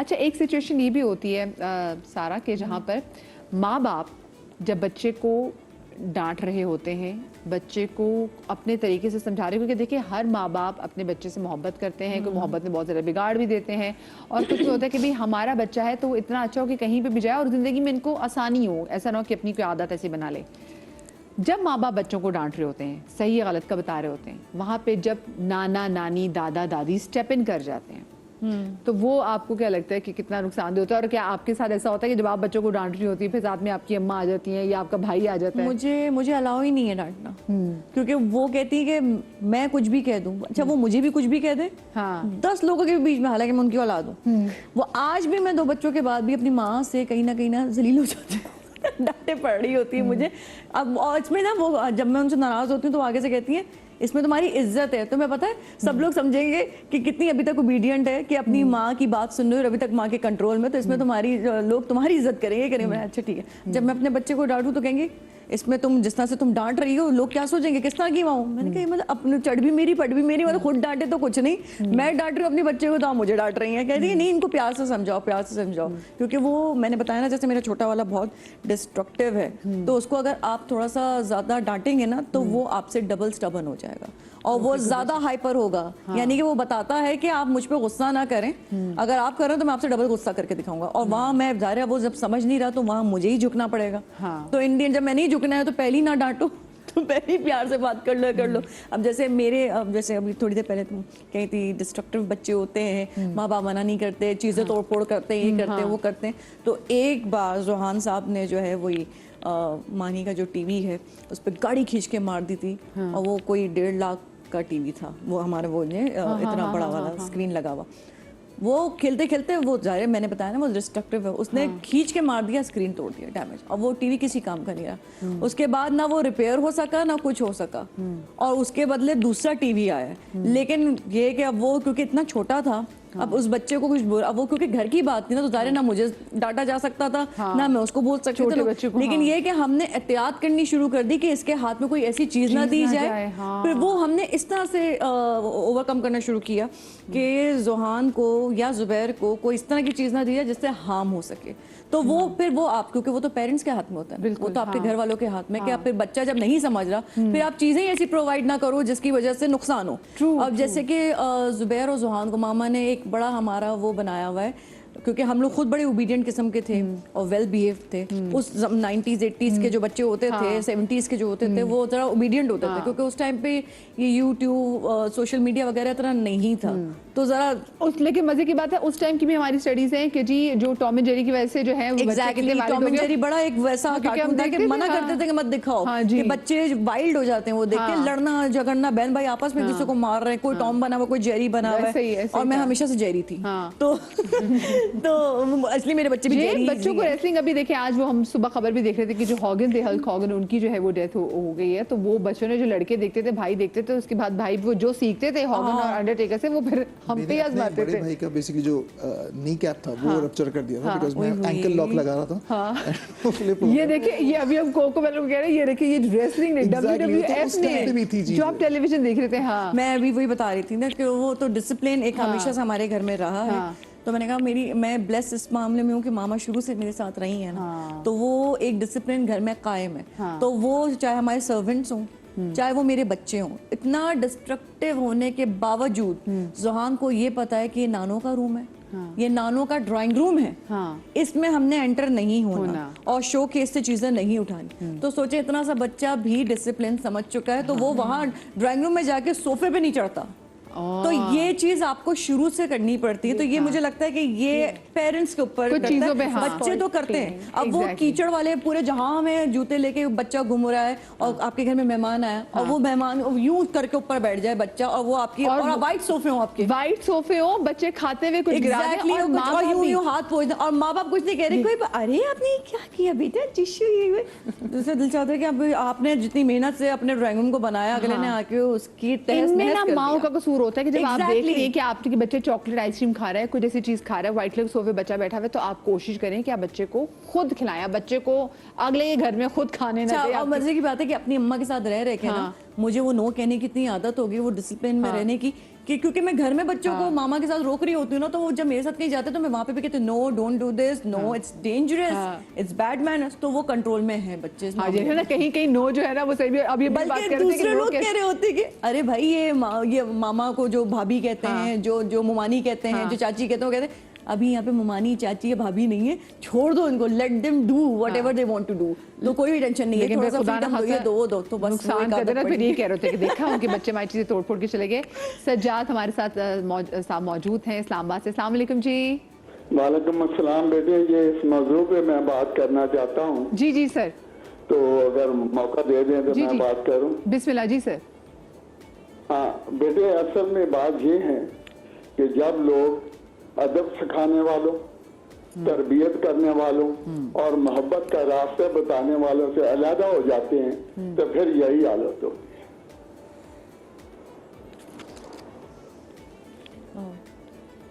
अच्छा, एक सिचुएशन ये भी होती है सारा के जहाँ पर माँ बाप जब बच्चे को डांट रहे होते हैं, बच्चे को अपने तरीके से समझा रहे हैं, क्योंकि देखिए हर माँ बाप अपने बच्चे से मोहब्बत करते हैं, कोई मोहब्बत में बहुत ज़्यादा बिगाड़ भी देते हैं, और कुछ होता है कि भाई हमारा बच्चा है तो वो इतना अच्छा हो कि कहीं पे भी जाए और ज़िंदगी में इनको आसानी हो, ऐसा ना हो कि अपनी कोई आदत ऐसी बना ले। जब माँ बाप बच्चों को डांट रहे होते हैं, सही या गलत का बता रहे होते हैं, वहाँ पे जब नाना नानी दादा दादी स्टेप इन कर जाते हैं, तो वो आपको क्या लगता है कि कितना नुकसानदेह होता है? और क्या आपके साथ ऐसा होता है कि जब आप बच्चों को डांट रही होती है फिर साथ में आपकी अम्मा आ जाती हैं या आपका भाई आ जाता है? मुझे अलाउ ही नहीं है डांटना, क्योंकि वो कहती है कि मैं कुछ भी कह दूं। अच्छा, वो मुझे भी कुछ भी कह दे, हाँ। 10 लोगों के बीच में, हालांकि मैं उनकी औलाद हूं, वो आज भी, मैं 2 बच्चों के बाद भी अपनी माँ से कहीं ना जलील हो जाती हूँ। डांटे पड़ रही होती है मुझे। अब और इसमें ना, वो जब मैं उनसे नाराज होती हूँ तो आगे से कहती है इसमें तुम्हारी इज्जत है। तो मैं, पता है, सब लोग समझेंगे कि कितनी अभी तक ओबीडियंट है, कि अपनी माँ की बात सुन रही है और अभी तक माँ के कंट्रोल में, तो इसमें तुम्हारी लोग तुम्हारी इज्जत करेंगे। अच्छा ठीक है। जब मैं अपने बच्चे को डांटूं तो कहेंगे इसमें तुम जिस तरह से तुम डांट रही हो लोग क्या सोचेंगे, किस तरह की माँ हूं। मैंने कहा मतलब अपने चढ़ भी मेरी पट भी मेरी, मतलब खुद डांटे तो कुछ नहीं, मैं डांट रही हूँ अपने बच्चे को तो आप मुझे डांट रही हैं। कहती है नहीं, इनको प्यार से समझाओ, प्यार से समझाओ। क्योंकि वो, मैंने बताया ना, जैसे मेरा छोटा वाला बहुत डिस्ट्रक्टिव है, तो उसको अगर आप थोड़ा सा ज्यादा डांटेंगे ना तो वो आपसे डबल स्टबर्न हो जाएगा और वो ज्यादा हाइपर होगा। यानी कि वो बताता है कि आप मुझ पे गुस्सा ना करें, अगर आप कर रहे हो तो मैं आपसे डबल गुस्सा करके दिखाऊंगा। और वहाँ मैं ज़ाहिर है वो जब समझ नहीं रहा तो वहाँ मुझे ही झुकना पड़ेगा। तो इंडियन, जब मैं नहीं झुकना है तो पहली ना डांटो, तो पहले प्यार से बात कर लो। अब जैसे मेरे, अब जैसे अभी थोड़ी देर पहले तुम कही थी डिस्ट्रक्टिव बच्चे होते हैं, माँ बाप मना नहीं करते, चीज़ें तोड़ फोड़ करते हैं, ये करते हैं वो करते हैं। तो एक बार जोहान साहब ने जो है वही मानी का जो टीवी है उस पर गाड़ी खींच के मार दी थी, और वो कोई 1.5 लाख का टीवी था, वो हमारे वो इतना बड़ा वाला स्क्रीन लगा हुआ। वो खेलते खेलते, वो जाहिर, मैंने बताया ना वो डिस्ट्रक्टिव है, उसने खींच के मार दिया, स्क्रीन तोड़ दिया, डैमेज। और वो टीवी किसी काम का नहीं रहा। उसके बाद ना वो रिपेयर हो सका ना कुछ हो सका, और उसके बदले दूसरा टीवी आया। लेकिन ये कि अब वो क्योंकि इतना छोटा था, अब उस बच्चे को कुछ अब वो क्योंकि घर की बात थी ना, तो जाहिर ना मुझे डांटा जा सकता था, ना मैं उसको बोल सकती थी। लेकिन ये कि हमने एहतियात करनी शुरू कर दी कि इसके हाथ में कोई ऐसी चीज ना दी जाए। फिर वो हमने इस तरह से ओवरकम करना शुरू किया कि जोहान को या जुबैर को कोई इस तरह की चीज ना दी जाए जिससे हार्म हो सके। तो वो फिर वो आप, क्योंकि वो तो पेरेंट्स के हाथ में होता है, वो तो आपके घर वालों के हाथ में, कि आप फिर बच्चा जब नहीं समझ रहा फिर आप चीजें ऐसी प्रोवाइड ना करो जिसकी वजह से नुकसान हो। अब जैसे कि जुबैर और जोहान को मामा ने एक बड़ा हमारा वो बनाया हुआ है, क्योंकि हम लोग खुद बड़े ओबीडियंट किस्म के थे और वेल बिहेव थे। उस 90s 80s के जो बच्चे होते थे, 70s के जो होते थे, वो जरा ओबीडियंट होते थे, क्योंकि उस टाइम पे ये यूट्यूब, सोशल मीडिया वगैरह इतना नहीं था। तो जरा लेकिन मजे की बात है, उस टाइम की भी हमारी स्टडीज हैं कि जी जो टॉम एंड जेरी की वजह से जो है, एग्जैक्टली टॉम एंड जेरी बड़ा एक वैसा कार्टून था कि मना करते थे कि मत दिखाओ, कि बच्चे वाइल्ड हो जाते हैं वो देख के, लड़ना झगड़ना, बहन भाई आपस में दूसरे को मार रहे हैं, कोई टॉम बना हुआ कोई जेरी बना हुआ है, और मैं हमेशा से जेरी थी। तो असली मेरे बच्चे भी जेरी। बच्चों को रेसलिंग, अभी देखिए आज वो हम सुबह खबर भी देख रहे थे कि जो हॉगन थे, हल्क हॉगन, उनकी जो है वो डेथ हो गई है। तो वो बच्चों ने जो लड़के देखते थे, भाई देखते थे, उसके बाद भाई वो जो सीखते थे हॉगन और अंडरटेकर से, वो फिर हम पे आजमाते थे। भाई का बेसिकली जो नी कैप था वो रप्चर कर दिया था, बिकॉज़ मैं एंकल लॉक लगा रहा था। ये देखिए, ये अभी हम कोको मेलन कह रहे हैं, ये देखिए ये रेसलिंग ने, WWF ने, जो आप टेलीविजन देख रहे थे। हाँ, मैं अभी वही बता रही थी ना कि वो तो डिसिप्लिन एक हमेशा से हमारे घर में रहा है। तो मैंने कहा मैं ब्लेस इस मामले में हूँ कि मामा शुरू से मेरे साथ रही है ना, तो वो एक डिसिप्लिन घर में कायम है। तो वो चाहे हमारे सर्वेंट्स हों, चाहे वो मेरे बच्चे हों, इतना डिस्ट्रक्टिव होने के बावजूद जोहान को ये पता है कि ये नानो का रूम है, ये नानो का ड्राइंग रूम है, इसमें हमने एंटर नहीं होना और शो केस से चीजें नहीं उठानी। तो सोचे इतना सा बच्चा भी डिसिप्लिन समझ चुका है, तो वो वहाँ ड्राइंग रूम में जाके सोफे पे नहीं चढ़ता। तो ये चीज आपको शुरू से करनी पड़ती है। तो ये मुझे लगता है कि ये पेरेंट्स के ऊपर बच्चे तो करते हैं। अब वो कीचड़ वाले पूरे जहां में जूते लेके बच्चा घूम रहा है और आपके घर में मेहमान आया और वो मेहमान यूं करके ऊपर बैठ जाए बच्चा, और वो आपकी और व्हाइट सोफे हो, आपके व्हाइट सोफे हो, बच्चे खाते हुए कुछ यूं हाथ पोंछते और माँ बाप कुछ नहीं कह रहे, कोई अरे आपने क्या किया बेटा, जिससे दिल चाहता है कि आपने जितनी मेहनत से अपने ड्राइंग रूम को बनाया, अगले ने आके उसकी तहस नहस कर दिया। माँ का कसूर होता है कि जब आप देख रही हैं कि आपके बच्चे चॉकलेट आइसक्रीम खा रहा है, कुछ ऐसी चीज खा रहा है, व्हाइट कलर सोफे बच्चा बैठा हुआ है, तो आप कोशिश करें कि आप बच्चे को खुद खिलाएं, बच्चे को अगले के घर में खुद खाने ना दें। और मजे की बात है कि अपनी अम्मा के साथ रह के ना, मुझे वो नो कहने की इतनी आदत हो गई, वो डिसिप्लिन में रहने की, क्योंकि मैं घर में बच्चों को मामा के साथ रोक रही होती हूँ ना, तो वो जब मेरे साथ कहीं जाते हैं तो मैं वहाँ पे भी कहती हूँ no don't do this, no it's dangerous, it's bad manners, तो वो कंट्रोल में है बच्चे इस मामले में। ना कहीं कहीं नो जो है ना वो सही भी, अब ये बात बल्कि कर रहे थे कि दूसरे नो लोग कह रहे होते हैं कि अरे भाई ये मामा को जो भाभी कहते हैं, जो मुमानी कहते हैं, जो चाची कहते हैं, वो कहते हैं अभी यहाँ पे मुमानी चाची या भाभी नहीं है, छोड़ दो इनको, let them do whatever they want to do, तो कोई भी टेंशन नहीं है, थोड़ा सा फ्रीडम दो तो बस नुकसान कर देना। फिर ये कह रहे थे कि देखा उनके बच्चे हमारी चीजें तोड़ फोड़ के चले गए। सज्जाद हमारे साथ मौजूद हैं इस्लामाबाद से। अस्सलाम वालेकुम जी। वालेकुम अस्सलाम बेटे, ये इस मौजू पे मैं बात करना चाहता हूँ। जी जी सर। तो अगर मौका दे दें तो मैं बात करूँ। बिस्मिल्लाह जी सर। हाँ बेटे, असल में बात ये है कि जब लोग अदब सिखाने वालों, तरबियत करने वालों और मोहब्बत का रास्ता बताने वालों से अलग हो जाते हैं तो फिर यही हालत होती है।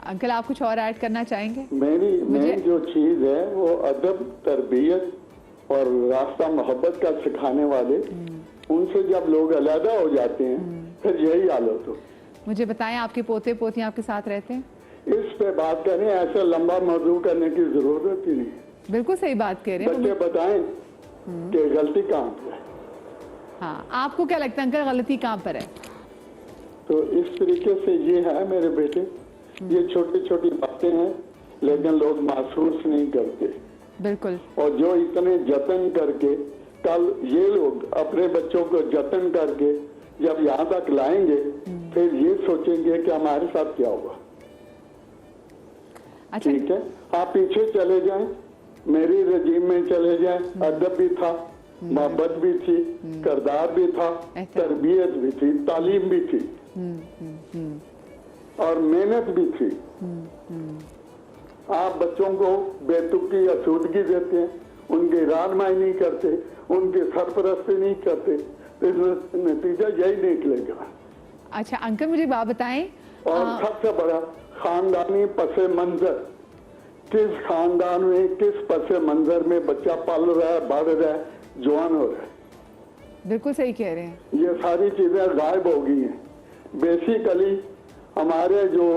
अंकल आप कुछ और ऐड करना चाहेंगे? मेरी मेन जो चीज है वो अदब, तरबियत और रास्ता मोहब्बत का सिखाने वाले, उनसे जब लोग अलग हो जाते हैं फिर यही हालत हो। मुझे बताएं, आपके पोते पोतियां आपके साथ रहते हैं? इस पे बात करें, ऐसा लंबा मौजू करने की जरूरत ही नहीं। बिल्कुल सही बात कह रहे हैं। बच्चे बताएं कि गलती कहाँ पर है। हाँ, आपको क्या लगता है अंकल गलती कहाँ पर है? तो इस तरीके से ये है मेरे बेटे, ये छोटी छोटी बातें हैं लेकिन लोग महसूस नहीं करते। बिल्कुल। और जो इतने जतन करके कल ये लोग अपने बच्चों को जतन करके जब यहाँ तक लाएंगे फिर ये सोचेंगे कि हमारे साथ क्या होगा। अच्छा। ठीक है, आप पीछे चले जाएं, मेरी रजीम में चले जाएं, अदब भी था, मोहब्बत भी थी, किरदार भी था, तरबियत भी थी, तालीम भी थी और मेहनत भी थी। आप बच्चों को बेतुकी आसूदगी देते हैं, उनकी रहनुमाई नहीं करते, उनकी सरपरस्ती नहीं करते, तो नतीजा यही निकलेगा। अच्छा अंकल मुझे बात बताएं। और सबसे बड़ा खानदानी पसे मंजर, किस खानदान में किस पसे मंजर में बच्चा पल रहा है, बढ़ रहा है, जवान हो रहा है। बिल्कुल सही कह रहे हैं। ये सारी चीजें गायब हो गई हैं। बेसिकली हमारे जो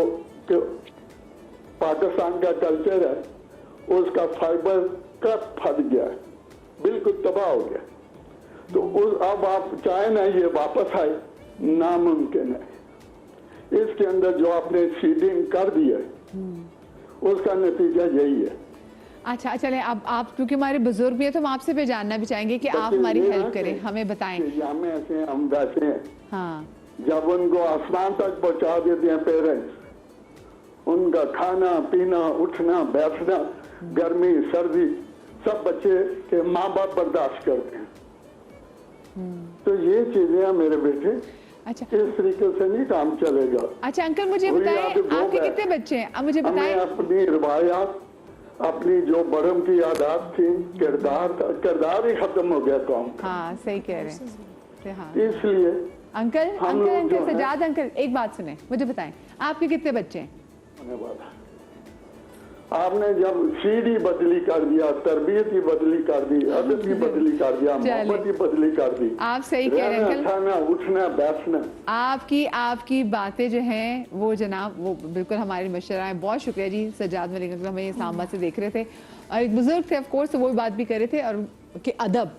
पाकिस्तान का कल्चर है उसका फाइबर कट फट गया है, बिल्कुल तबाह हो गया। तो अब आप चाहे ना ये वापस आए, नामुमकिन है। इसके अंदर जो आपने सीडिंग कर दिया है उसका नतीजा यही है। अच्छा चले, अब आप क्योंकि हमारे बुजुर्ग भी है तो हम आपसे भी जानना भी चाहेंगे कि आप हमारी हेल्प करें, हमें बताएं। हम ऐसे हैं, हम वैसे हैं। हाँ। जब उनको आसमान तक पहुंचा देते हैं पेरेंट्स, उनका खाना पीना, उठना बैठना, गर्मी सर्दी सब बच्चे के माँ बाप बर्दाश्त करते हैं। तो ये चीजें हैं मेरे बेटे। अच्छा, इस तरीके से नहीं काम चलेगा। अच्छा अंकल मुझे बताएं, आपके कितने बच्चे हैं? अब मुझे बताएं। अपनी रिवायात, अपनी जो बड़म की आदत थी, किरदार ही खत्म हो गया कौम का। हाँ सही कह रहे हैं। हाँ। इसलिए अंकल सजाद अंकल एक बात सुने, मुझे बताएं आपके कितने बच्चे हैं? आपने जब सीढ़ी बदली कर दिया, तरबियत ही बदली कर दी, अदब ही बदली कर दिया, मोहब्बत ही बदली कर दी। आप सही कह रहे हैं, खाना उठना बैठना। आपकी बातें जो हैं वो जनाब वो बिल्कुल हमारी मशवरा है। बहुत शुक्रिया जी सजाद मलिक, हमें इस्लामाबाद से देख रहे थे और एक बुजुर्ग थे ऑफ कोर्स, वो भी बात भी कर रहे थे और कि अदब।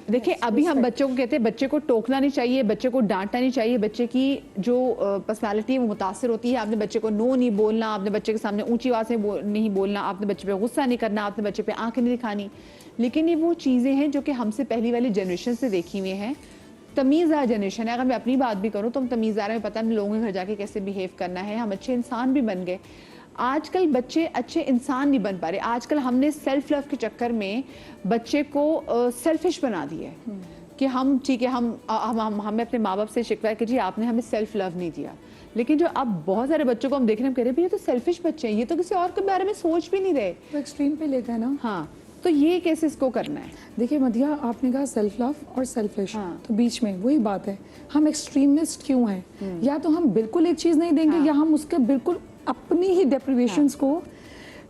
देखिए अभी हम बच्चों को कहते हैं बच्चे को टोकना नहीं चाहिए, बच्चे को डांटना नहीं चाहिए, बच्चे की जो पर्सनालिटी है वो मुतासर होती है। आपने बच्चे को नो नहीं बोलना, आपने बच्चे के सामने ऊंची आवाज़ में नहीं बोलना, आपने बच्चे पे गुस्सा नहीं करना, आपने बच्चे पे आंखें नहीं दिखानी। लेकिन ये वो चीज़ें हैं जो कि हमसे पहली वाली जनरेशन से देखी हुई हैं। तमीज़दार जनरेशन है। अगर मैं अपनी बात भी करूँ तो हम तमीज़दार हैं, पता नहीं लोगों के घर जाके कैसे बिहेव करना है, हम अच्छे इंसान भी बन गए। आजकल बच्चे अच्छे इंसान नहीं बन पा रहे। आजकल हमने सेल्फ लव के चक्कर में बच्चे को सेल्फिश बना दिया है कि हम ठीक है, हमें अपने माँ बाप से शिकवा है कि जी आपने हमें सेल्फ लव नहीं दिया। लेकिन जो अब बहुत सारे बच्चों को हम देख रहे हैं, कह रहे हैं ये तो सेल्फिश बच्चे हैं, ये तो किसी और के बारे में सोच भी नहीं रहे, तो एक्सट्रीम पे लेता है ना। हाँ, तो ये कैसे इसको करना है? देखिए मधिया, आपने कहा सेल्फ लव और सेल्फिश, तो बीच में वही बात है, हम एक्सट्रीमिस्ट क्यों हैं? या तो हम बिल्कुल एक चीज नहीं देंगे या हम उसके बिल्कुल अपनी ही डेप्रिवेशंस को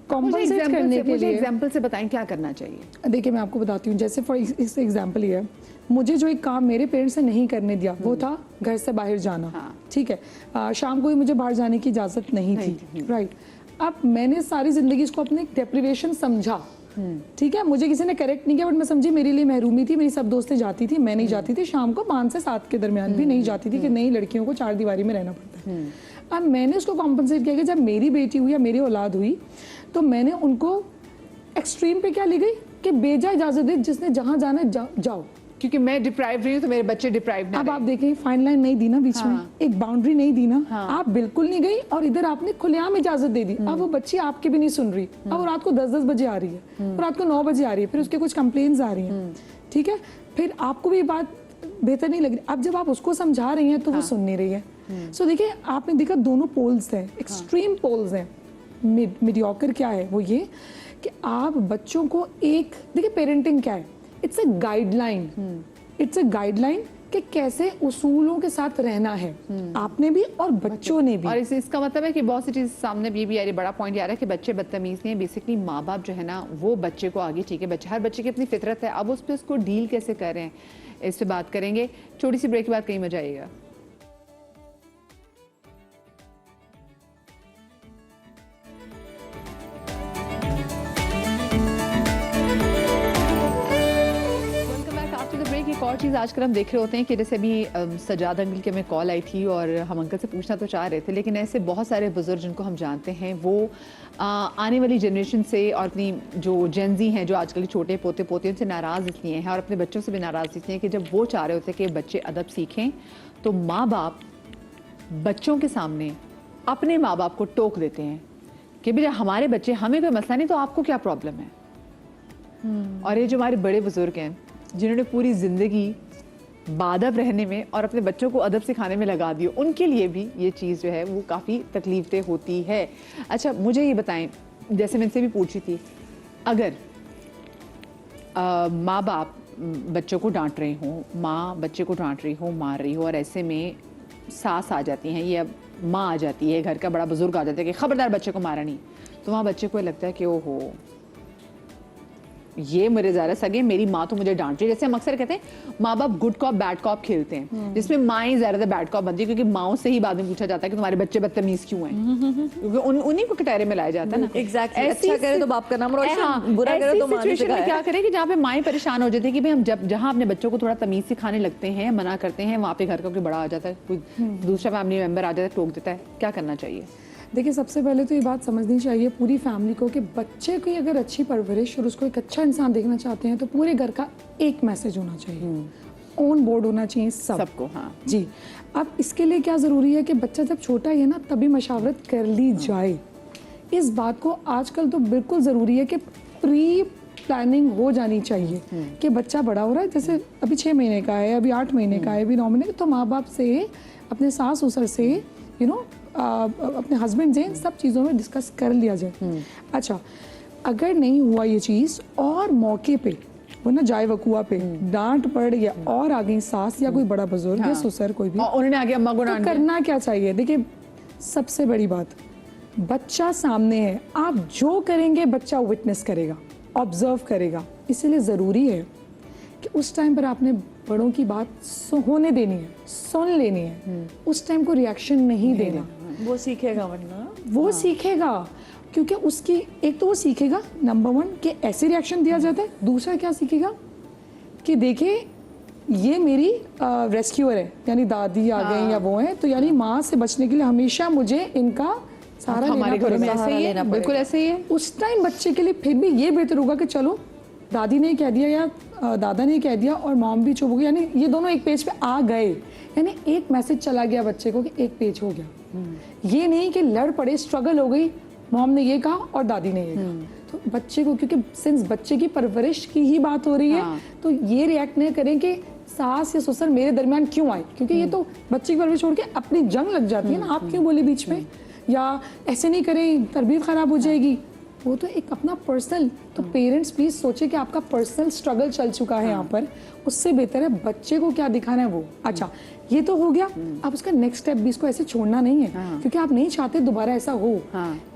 कॉम्पनसेट करने के लिए एग्जाम्पल से बताएं क्या करना चाहिए। देखिए मैं आपको बताती हूँ, जैसे फॉर इस एग्जाम्पल ही है, मुझे जो एक काम मेरे पेरेंट्स ने नहीं करने दिया वो था घर से बाहर जाना। ठीक है, शाम को ही मुझे बाहर जाने की इजाज़त नहीं थी, राइट। अब मैंने सारी ज़िंदगी इसको अपने डेप्रिवेशन समझा, ठीक है, मुझे किसी ने करेक्ट नहीं किया, बट मैं समझी मेरे लिए महरूमी थी। मेरी सब दोस्तें जाती थी, मैं नहीं जाती थी, शाम को 5 से 7 के दरमियान भी नहीं जाती थी कि नई लड़कियों को 4 दीवारी में रहना पड़ता है। अब मैंने उसको कॉम्पनसेट किया कि जब मेरी बेटी हुई या मेरी औलाद हुई तो मैंने उनको एक्सट्रीम पे क्या ले गई कि बेजा इजाज़त दी, जिसने जहाँ जाना है जाओ, क्योंकि मैं डिप्राइव रही हूँ तो मेरे बच्चे डिप्राइव ना अब रहे। आप देखें फाइन लाइन नहीं दी ना बीच में, एक बाउंड्री नहीं दी ना, आप बिल्कुल नहीं गई और इधर आपने खुलेआम इजाजत दे दी। अब वो बच्ची आपके भी नहीं सुन रही, अब वो रात को 10-10 बजे आ रही है, रात को 9 बजे आ रही है, फिर उसके कुछ कंप्लेन्स आ रही हैं, ठीक है, फिर आपको भी बात बेहतर नहीं लग रही। अब जब आप उसको समझा रही हैं तो वो सुन नहीं रही है। सो देखिए आपने देखा दोनों पोल्स हैं, एक्सट्रीम पोल्स हैं। मीडियोकर क्या है वो ये कि आप बच्चों को एक, देखिए पेरेंटिंग क्या है, it's a guideline, it's a guideline कि कैसे उसूलों के साथ रहना है, आपने भी और बच्चों ने भी। और इसका मतलब है कि बहुत सी चीज़ सामने भी आ रही, बड़ा पॉइंट आ रहा है कि बच्चे बदतमीज नहीं है। बेसिकली माँ बाप जो है ना वो बच्चे को आगे, ठीक है, बच्चे, हर बच्चे की अपनी फितरत है, अब उस पर उसको डील कैसे कर रहे हैं इस पर बात करेंगे। छोटी सी ब्रेक के बाद कहीं मजा आएगा। एक और चीज़ आजकल हम देख रहे होते हैं कि जैसे अभी सजाद अंकल की हमें कॉल आई थी और हम अंकल से पूछना तो चाह रहे थे, लेकिन ऐसे बहुत सारे बुजुर्ग जिनको हम जानते हैं वो आने वाली जनरेशन से और अपनी जो जेनजी हैं, जो आजकल के छोटे पोते पोते, उनसे नाराज़ इसलिए हैं और अपने बच्चों से भी नाराज़ इसलिए हैं कि जब वो चाह रहे होते हैं कि बच्चे अदब सीखें तो माँ बाप बच्चों के सामने अपने माँ बाप को टोक देते हैं कि भैया हमारे बच्चे, हमें कोई मसला नहीं तो आपको क्या प्रॉब्लम है। और ये जो हमारे बड़े बुजुर्ग हैं जिन्होंने पूरी ज़िंदगी बादब रहने में और अपने बच्चों को अदब सिखाने में लगा दी, उनके लिए भी ये चीज़ जो है वो काफ़ी तकलीफदेह होती है। अच्छा मुझे ये बताएं, जैसे मैं इनसे भी पूछी थी, अगर माँ बाप बच्चों को डांट रहे हों, माँ बच्चे को डांट रही हो, मार रही हो, और ऐसे में सास आ जाती हैं या माँ आ जाती है, घर का बड़ा बुजुर्ग आ जाता है कि खबरदार बच्चे को मारा नहीं, तो वहाँ बच्चे को लगता है कि ओहो ये मेरे ज़्यादा सगे, मेरी माँ तो मुझे डांट रही है। जैसे हम अक्सर कहते हैं माँ बाप गुड कॉप बैड कॉप खेलते हैं, जिसमें माएँ ज़्यादा बैड कॉप बनती है, क्योंकि माओं से ही बाद में पूछा जाता है कि तुम्हारे बच्चे बदतमीज क्यों हैं, क्योंकि उन्हीं को कटहरे में लाया जाता है ना। एग्जैक्टली, अच्छा करे तो बाप का नाम रोशन, बुरा करे तो माँ ने सिखाया। क्या करें कि जहाँ पे माएँ परेशान हो जाती है कि भाई हम जहाँ अपने बच्चों को थोड़ा तमीज सिखाने लगते हैं, मना करते हैं, वहाँ पे घर का कोई बड़ा आ जाता है, कोई दूसरा फैमिली मेंबर आ जाता है, टोक देता है, क्या करना चाहिए? देखिए सबसे पहले तो ये बात समझनी चाहिए पूरी फैमिली को कि बच्चे की अगर अच्छी परवरिश और उसको एक अच्छा इंसान देखना चाहते हैं तो पूरे घर का एक मैसेज होना चाहिए, ऑन बोर्ड होना चाहिए सबको। हाँ जी। अब इसके लिए क्या ज़रूरी है कि बच्चा जब छोटा ही है ना तभी मशावरत कर ली जाए। इस बात को आजकल तो बिल्कुल ज़रूरी है कि प्री प्लानिंग हो जानी चाहिए कि बच्चा बड़ा हो रहा है, जैसे अभी 6 महीने का है, अभी 8 महीने का है, अभी 9 महीने का, तो माँ बाप से, अपने सास ससुर से, यू नो, अपने हस्बैंड से सब चीज़ों में डिस्कस कर लिया जाए। अच्छा अगर नहीं हुआ ये चीज़ और मौके पे वो ना जाए वकुआ पे डांट पड़ या और आ गई सास या कोई बड़ा बुजुर्ग या ससुर कोई भी, उन्होंने आगे अम्मा को डांट, करना क्या चाहिए? देखिए सबसे बड़ी बात, बच्चा सामने है, आप जो करेंगे बच्चा विटनेस करेगा, ऑब्जर्व करेगा, इसीलिए ज़रूरी है कि उस टाइम पर आपने बड़ों की बात होने देनी है, सुन लेनी है, उस टाइम को रिएक्शन नहीं देना। वो सीखेगा, वरना वो सीखेगा, क्योंकि उसकी एक तो वो सीखेगा नंबर 1 कि ऐसे रिएक्शन दिया जाता है, दूसरा क्या सीखेगा कि देखिए ये मेरी रेस्क्यूअर है, यानी दादी आ गई या वो है, तो यानी माँ से बचने के लिए हमेशा मुझे इनका सहारा हमारे लेना घरों में पड़ेगा। ऐसे ही है, बिल्कुल ऐसे ही है। उस टाइम बच्चे के लिए फिर भी ये बेहतर होगा कि चलो दादी ने कह दिया या दादा ने कह दिया और मॉम भी चुप हो गई, यानी ये दोनों एक पेज पे आ गए, यानी एक मैसेज चला गया बच्चे को कि एक पेज हो गया। ये नहीं कि लड़ पड़े, स्ट्रगल हो गई, मॉम ने ये कहा और दादी ने ये कहा, तो बच्चे को, क्योंकि सिंस बच्चे की परवरिश की ही बात हो रही है, तो ये रिएक्ट नहीं करें कि सास या ससुर मेरे दरमियान क्यों आए, क्योंकि ये तो बच्चे की परवरिश छोड़ के अपनी जंग लग जाती है ना, आप क्यों बोले बीच में, या ऐसे नहीं करें तरबियत खराब हो जाएगी, वो तो एक अपना पर्सनल, तो पेरेंट्स प्लीज सोचे कि आपका पर्सनल स्ट्रगल चल चुका है यहाँ पर, उससे बेहतर है बच्चे को क्या दिखाना है वो। अच्छा ये तो हो गया, अब उसका नेक्स्ट स्टेप भी इसको ऐसे छोड़ना नहीं है, क्योंकि आप नहीं चाहते दोबारा ऐसा हो।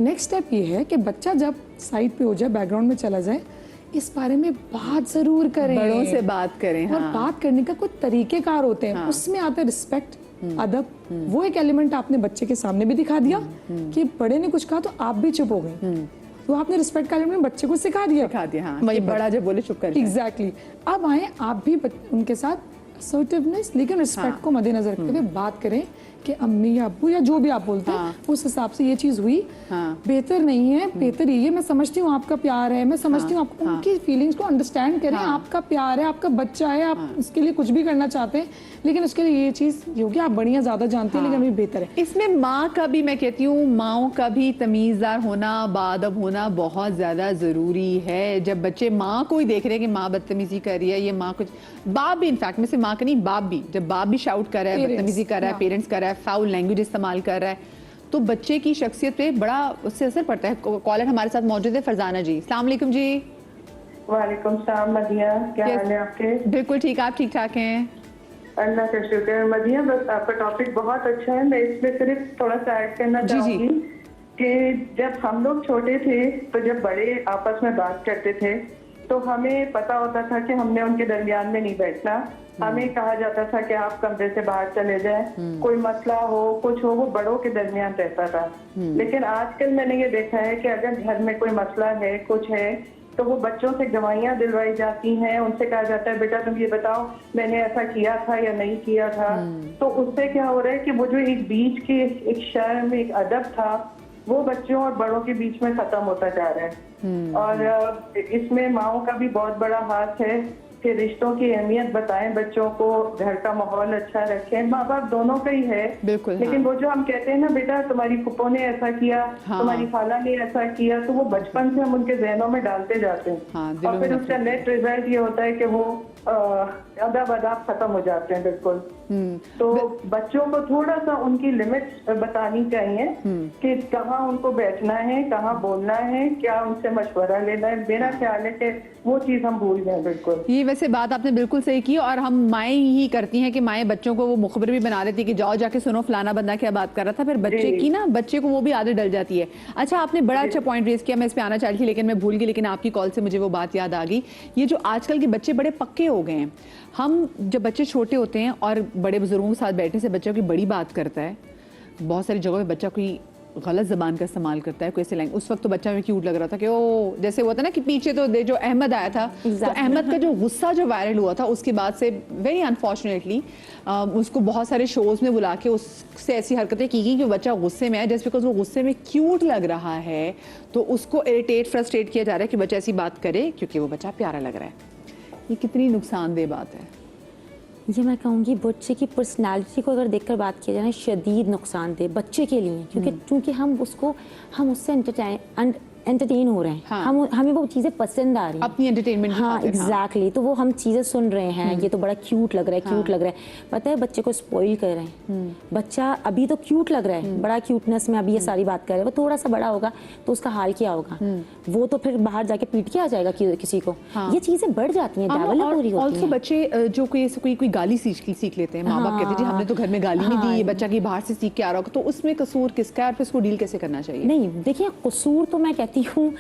नेक्स्ट स्टेप ये है कि बच्चा जब साइड पे हो जाए, बैकग्राउंड में चला जाए, इस बारे में बात जरूर करें, बड़ों से बात करें। और बात करने का कुछ तरीकेकार होते हैं, उसमें आता है रिस्पेक्ट, अदब। वो एक एलिमेंट आपने बच्चे के सामने भी दिखा दिया कि बड़े ने कुछ कहा तो आप भी चुप हो गए, तो आपने रिस्पेक्ट का एलिमेंट बच्चे को सिखा दिया। हाँ, वही बड़ा जब बोले चुप कर। एग्जैक्टली। अब आए आप भी उनके साथ असर्टिवनेस लेकिन रिस्पेक्ट को मद्देनजर रखते हुए बात करें कि अम्मी या अब्बू या जो भी आप बोलते हैं उस हिसाब से ये चीज हुई, बेहतर नहीं है, बेहतर ये, मैं समझती हूँ आपका प्यार है, मैं समझती हूँ आप उनकी फीलिंग्स को अंडरस्टैंड करें, आपका प्यार है, आपका बच्चा है, आप इसके लिए कुछ भी करना चाहते हैं, लेकिन उसके लिए ये चीज होगी, आप बढ़िया ज्यादा जानते हैं लेकिन अभी बेहतर है। इसमें माँ का भी, मैं कहती हूँ माँओं का भी तमीज़दार होना, बाअदब होना बहुत ज़्यादा ज़रूरी है। जब बच्चे माँ को ही देख रहे हैं कि माँ बदतमीज़ी कर रही है, ये माँ कुछ, बाप भी इनफैक्ट में से माँ का नहीं, बाप भी, जब बाप भी शाउट कर रहा है, बदतमीज़ी कर रहा है, पेरेंट्स कर रहा है, फाउल लैंग्वेज इस्तेमाल कर रहा है, तो बच्चे की शख्सियत पे बड़ा उससे असर पड़ता है। कॉलर हमारे साथ मौजूद है, फरजाना जी। अस्सलाम वालेकुम जी। वालेकुम सलाम मदिया, क्या हाल है आपके? बिल्कुल ठीक, आप ठीक ठाक हैं? अल्लाह का शुक्र है मदिया। बस आपका टॉपिक बहुत अच्छा है, मैं इसमें सिर्फ थोड़ा सा ऐड करना चाहूंगी कि जब हम लोग छोटे थे तो जब बड़े आपस में बात करते थे तो हमें पता होता था कि हमने उनके दरमियान में नहीं बैठना, हमें कहा जाता था कि आप कमरे से बाहर चले जाएं, कोई मसला हो कुछ हो वो बड़ों के दरमियान रहता था। लेकिन आजकल मैंने ये देखा है कि अगर घर में कोई मसला है, कुछ है, तो वो बच्चों से गवाहियां दिलवाई जाती हैं, उनसे कहा जाता है बेटा तुम ये बताओ मैंने ऐसा किया था या नहीं किया था। तो उससे क्या हो रहा है कि वो जो एक बीच की एक शर्म, एक अदब था, वो बच्चों और बड़ों के बीच में खत्म होता जा रहा है। और इसमें माओं का भी बहुत बड़ा हाथ है कि रिश्तों की अहमियत बताएं बच्चों को, घर का माहौल अच्छा रखें। माँ बाप दोनों का ही है, लेकिन वो जो हम कहते हैं ना बेटा तुम्हारी फुप्पो ने ऐसा किया, तुम्हारी खाला ने ऐसा किया, तो वो बचपन से हम उनके जहनों में डालते जाते हैं और फिर उसका नेट रिजल्ट ये होता है कि वो अदब अदाब खत्म हो जाते हैं। बिल्कुल। तो बच्चों को थोड़ा सा उनकी लिमिट्स बतानी चाहिए कि कहाँ उनको बैठना है, कहाँ बोलना है, क्या उनसे मशवरा लेना है। मेरा ख्याल है कि वो चीज हम भूल गए। बिल्कुल, ये वैसे बात आपने बिल्कुल सही की, और हम माएँ ही करती हैं कि माएँ बच्चों को वो मुखबिर भी बना देती कि जाओ जाके सुनो फलाना बंदा क्या बात कर रहा था, फिर बच्चे की ना, बच्चे को वो भी आदत डल जाती है। अच्छा, आपने बड़ा अच्छा पॉइंट रेज किया, मैं इस पे आना चाहती थी लेकिन मैं भूल गई, लेकिन आपकी कॉल से मुझे वो बात याद आ गई। ये जो आजकल के बच्चे बड़े पक्के हो गए हैं, हम जब बच्चे छोटे होते हैं और बड़े बुजुर्गों के साथ बैठने से बच्चों की बड़ी बात करता है, बहुत सारी जगहों पे बच्चा कोई गलत जबान का इस्तेमाल करता है, कोई ऐसे लैंग्वेज। उस वक्त तो बच्चा में क्यूट लग रहा था कि ओ, जैसे हुआ था ना कि पीछे तो जो अहमद आया था, तो अहमद का जो गुस्सा जो वायरल हुआ था उसके बाद से वेरी अनफॉर्चुनेटली उसको बहुत सारे शोज में बुला के उससे ऐसी हरकतें की गई कि बच्चा गुस्से में है, जस्ट बिकॉज वो गुस्से में क्यूट लग रहा है तो उसको इरिटेट, फ्रस्ट्रेट किया जा रहा है कि बच्चा ऐसी बात करे क्योंकि वो बच्चा प्यारा लग रहा है। ये कितनी नुकसानदेह बात है। ये मैं कहूँगी बच्चे की पर्सनालिटी को अगर देखकर बात किया जाए, शदीद नुकसानदेह बच्चे के लिए, क्योंकि हम उससे एंटरटेन हो रहे हैं, हमें वो चीज़ें पसंद आ रही हैं, अपनी एंटरटेनमेंट। हाँ एग्जैक्टली, तो वो हम चीज़ें सुन रहे हैं, ये तो बड़ा क्यूट लग रहा है, क्यूट लग रहा है। पता है बच्चे को स्पॉइल कर रहे हैं। बच्चा अभी तो क्यूट लग रहा है, बड़ा क्यूटनेस में अभी ये सारी बात कर रहे हैं, वो थोड़ा सा बड़ा होगा तो उसका हाल क्या होगा, वो तो फिर बाहर जाके पीट के आ जाएगा किसी को। ये चीज़ें बढ़ जाती हैं, डेवलप हो रही होती हैं। बच्चे जो कोई गाली सीख लेते हैं, माँ बाप कहते हैं जी हमने तो घर में गाली नहीं दी, ये बच्चा की बाहर से सीख के आ रहा होगा, तो उसमें कसूर किसका है, फिर इसको डील कैसे करना चाहिए? नहीं देखिए, कसूर तो मैं कहती हूँ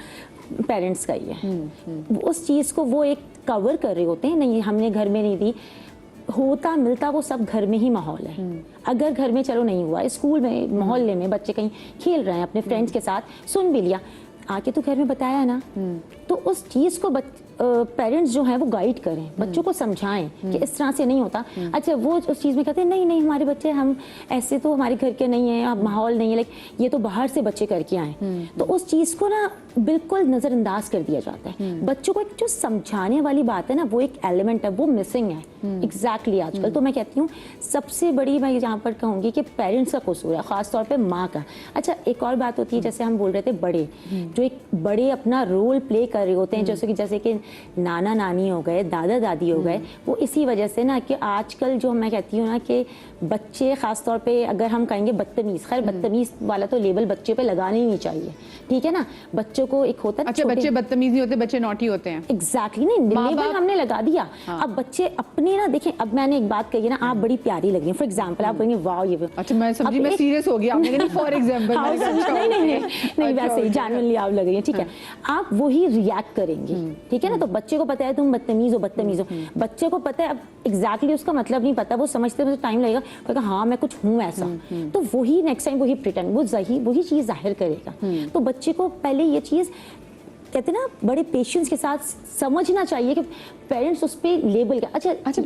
पेरेंट्स का ही है। उस चीज़ को वो एक कवर कर रहे होते हैं, नहीं हमने घर में नहीं दी, होता मिलता वो सब घर में ही माहौल है। अगर घर में चलो नहीं हुआ, स्कूल में, मोहल्ले में बच्चे कहीं खेल रहे हैं अपने फ्रेंड्स के साथ, सुन भी लिया, आके तो घर में बताया ना, तो उस चीज़ को पेरेंट्स जो हैं वो गाइड करें, बच्चों को समझाएं कि इस तरह से नहीं होता। अच्छा, वो उस चीज़ में कहते हैं नहीं हमारे बच्चे, हम ऐसे तो हमारे घर के नहीं हैं, अब माहौल नहीं है, लेकिन ये तो बाहर से बच्चे करके आए, तो उस चीज़ को ना बिल्कुल नज़रअंदाज कर दिया जाता है। बच्चों को एक जो समझाने वाली बात है ना, वो एक एलिमेंट है, वो मिसिंग है एग्जैक्टली आजकल। तो मैं कहती हूँ सबसे बड़ी मैं यहाँ पर कहूँगी कि पेरेंट्स का कसूर है, ख़ासतौर पर माँ का। अच्छा, एक और बात होती है, जैसे हम बोल रहे थे बड़े, जो एक बड़े अपना रोल प्ले कर रहे होते हैं, जैसे कि नाना नानी हो गए, दादा दादी हो गए, वो इसी वजह से ना कि आजकल जो मैं कहती हूँ ना कि बच्चे खास तौर पे अगर हम कहेंगे बदतमीज, खैर बदतमीज वाला तो लेबल बच्चे पे लगाना ही नहीं चाहिए, ठीक है ना। बच्चों को एक होता है अच्छा, बच्चे बदतमीज नहीं होते, बच्चे नॉटी होते हैं। एग्जैक्टली नहीं, लेबल हमने लगा दिया। अब बच्चे अपने ना देखें, अब मैंने एक बात कही है ना, आप बड़ी प्यारी लग रही हैं, फॉर एग्जांपल आप कहेंगे वाह ये, अच्छा मैं समझी, मैं सीरियस हो गया, आपने कहा फॉर एग्जांपल, नहीं वैसे ही जानवरली आप लग रही हैं, ठीक है, आप वही रिएक्ट करेंगे, ठीक है ना। तो बच्चे को पता है तुम बदतमीज हो, बच्चे को पता है, अब एग्जैक्टली उसका मतलब नहीं पता, वो समझते मुझे टाइम लगेगा, कहेगा हाँ मैं कुछ हूँ ऐसा, तो वही नेक्स्ट टाइम वही प्रिटेंड, वही चीज जाहिर करेगा। तो बच्चे को पहले ये चीज कहते हैं ना बड़े पेशेंस के साथ समझना चाहिए कि पेरेंट्स उस पर लेबल क्या। अच्छा